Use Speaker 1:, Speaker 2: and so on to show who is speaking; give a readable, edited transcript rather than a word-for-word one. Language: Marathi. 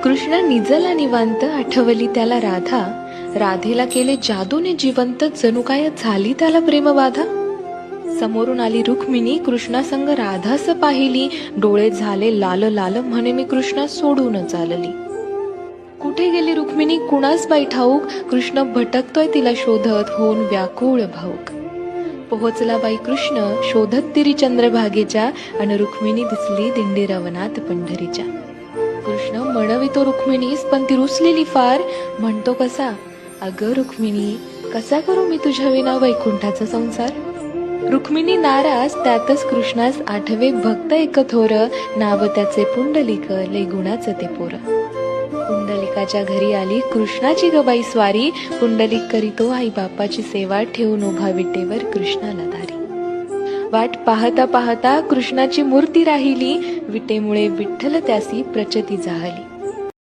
Speaker 1: कृष्ण निजला निवांत, आठवली त्याला राधा. राधेला केले जादूने जिवंत, जणू काय झाली त्याला प्रेमबाधा. समोरून आली रुक्मिणी, कृष्णासंग राधास पाहिली. डोळे झाले लाल लाल, म्हणे मी कृष्णा सोडून चालली. कुठे गेली रुक्मिणी कुणास बाई ठाऊक, कृष्ण भटकतोय तिला शोधत, होऊन व्याकुळ भाऊक. पोहोचला बाई कृष्ण शोधत तिरी चंद्रभागेच्या, अन रुक्मिणी दिसली दिंडी रवनात पंढरीच्या. कृष्ण म्हणवितो रुक्मिणीस, पण ती रुसलेली फार. म्हणतो कसा, अगं रुक्मिणी कसा करू मी तुझ्या विना वैकुंठाचा संसार. रुक्मिणी नाराज, त्यातच कृष्णास आठवे भक्त एक थोर. नाव त्याचे पुंडलिक, लय गुणाचं ते पोर. पुंडलिकाच्या घरी आली कृष्णाची गबाई स्वारी. पुंडलिक करीतो आई बापाची सेवा, ठेवून उभा विटेवर कृष्णाला दारी. वाट पाहता पाहता कृष्णाची मूर्ती राहिली. विटेमुळे विठ्ठल त्यासी प्रचती जाहली.